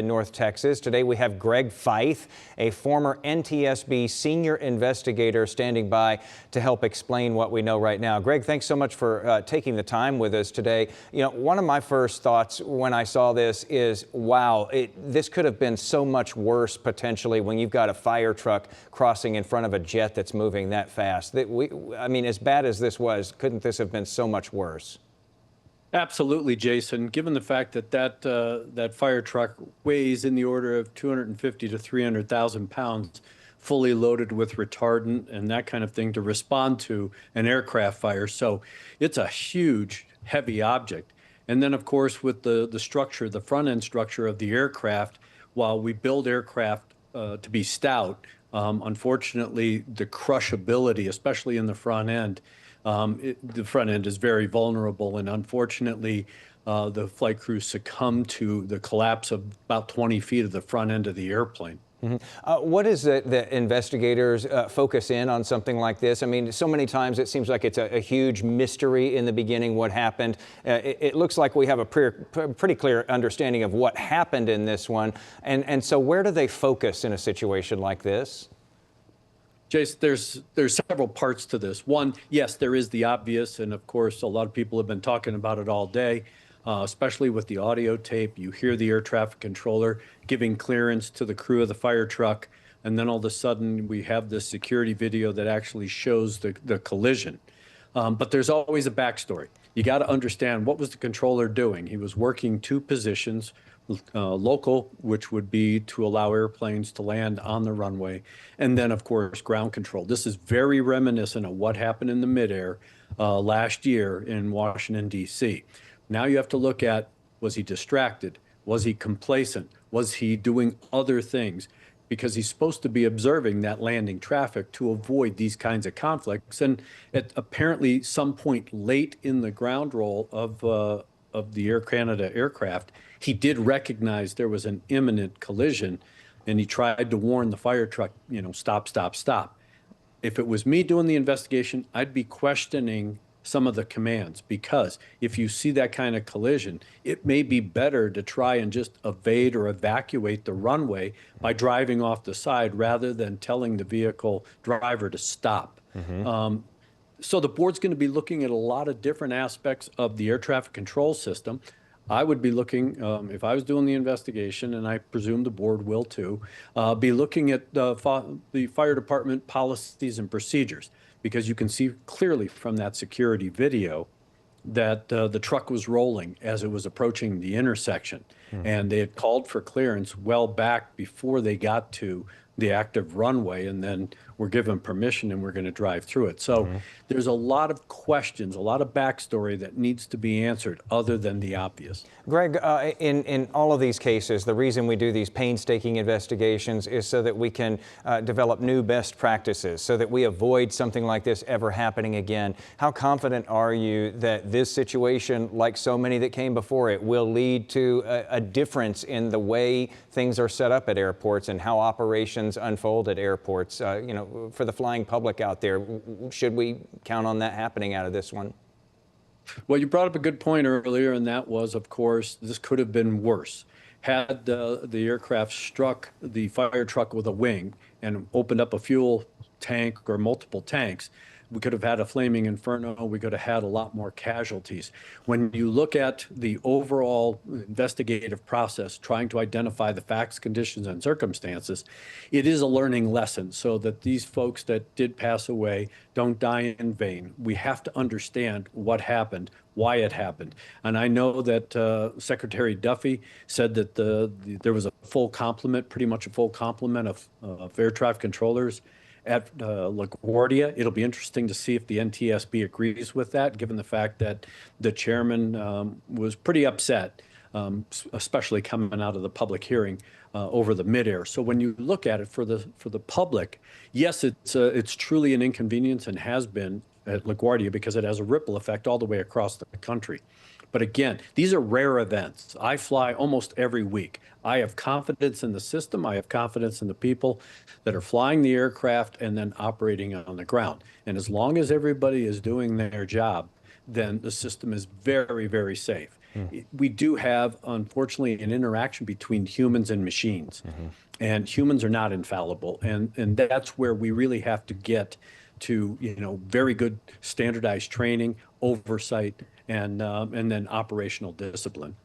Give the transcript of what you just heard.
in North Texas. Today we have Greg Feith, a former NTSB senior investigator, standing by to help explain what we know right now. Greg, thanks so much for taking the time with us today. You know, one of my first thoughts when I saw this is, wow, this could have been so much worse potentially when you've got a fire truck crossing in front of a jet that's moving that fast. I mean, as bad as this was, couldn't this have been so much worse? Absolutely, Jason. Given the fact that that fire truck weighs in the order of 250 to 300,000 pounds, fully loaded with retardant and that kind of thing to respond to an aircraft fire. So it's a huge, heavy object. And then, of course, with the structure, the front end structure of the aircraft, while we build aircraft to be stout, unfortunately, the crushability, especially in the front end, the front end is very vulnerable, and unfortunately, the flight crew succumbed to the collapse of about 20 feet of the front end of the airplane. What is it that investigators focus in on something like this? I mean, so many times it seems like it's a huge mystery in the beginning, what happened. It looks like we have a pretty clear understanding of what happened in this one. And so where do they focus in a situation like this? Jace, there's several parts to this. One, yes, there is the obvious, and of course, a lot of people have been talking about it all day, especially with the audio tape. You hear the air traffic controller giving clearance to the crew of the fire truck, and then all of a sudden we have this security video that actually shows the collision. But there's always a backstory. You got to understand, what was the controller doing? He was working two positions. Local, which would be to allow airplanes to land on the runway, and then, of course, ground control. This is very reminiscent of what happened in the midair last year in Washington, D.C. Now you have to look at, was he distracted? Was he complacent? Was he doing other things? Because he's supposed to be observing that landing traffic to avoid these kinds of conflicts. And at apparently some point late in the ground roll of the Air Canada aircraft, he did recognize there was an imminent collision, and he tried to warn the fire truck, you know, stop, stop, stop. If it was me doing the investigation, I'd be questioning some of the commands, because if you see that kind of collision, it may be better to try and just evade or evacuate the runway by driving off the side rather than telling the vehicle driver to stop. So the board's going to be looking at a lot of different aspects of the air traffic control system. I would be looking, if I was doing the investigation, and I presume the board will too, be looking at the fire department policies and procedures, because you can see clearly from that security video that the truck was rolling as it was approaching the intersection. And they had called for clearance well back before they got to the active runway, and then we're given permission and we're going to drive through it. So there's a lot of questions, a lot of backstory that needs to be answered other than the obvious. Greg, in all of these cases, the reason we do these painstaking investigations is so that we can develop new best practices, so that we avoid something like this ever happening again. How confident are you that this situation, like so many that came before it, will lead to a difference in the way things are set up at airports and how operations unfold at airports? You know, for the flying public out there, should we count on that happening out of this one? Well, you brought up a good point earlier, and that was, of course, this could have been worse. Had the aircraft struck the fire truck with a wing and opened up a fuel tank or multiple tanks, we could have had a flaming inferno. We could have had a lot more casualties. When you look at the overall investigative process, trying to identify the facts, conditions, and circumstances, it is a learning lesson so that these folks that did pass away don't die in vain. We have to understand what happened, why it happened. And I know that Secretary Duffy said that there was a full complement, pretty much a full complement of air traffic controllers at LaGuardia. It'll be interesting to see if the NTSB agrees with that, given the fact that the chairman was pretty upset, especially coming out of the public hearing over the midair. So when you look at it for the public, yes, it's truly an inconvenience and has been at LaGuardia because it has a ripple effect all the way across the country. But again, these are rare events. I fly almost every week. I have confidence in the system. I have confidence in the people that are flying the aircraft and then operating on the ground. And as long as everybody is doing their job, then the system is very, very safe. we do have, unfortunately, an interaction between humans and machines. And humans are not infallible. And that's where we really have to get to, very good standardized training, oversight, and then operational discipline.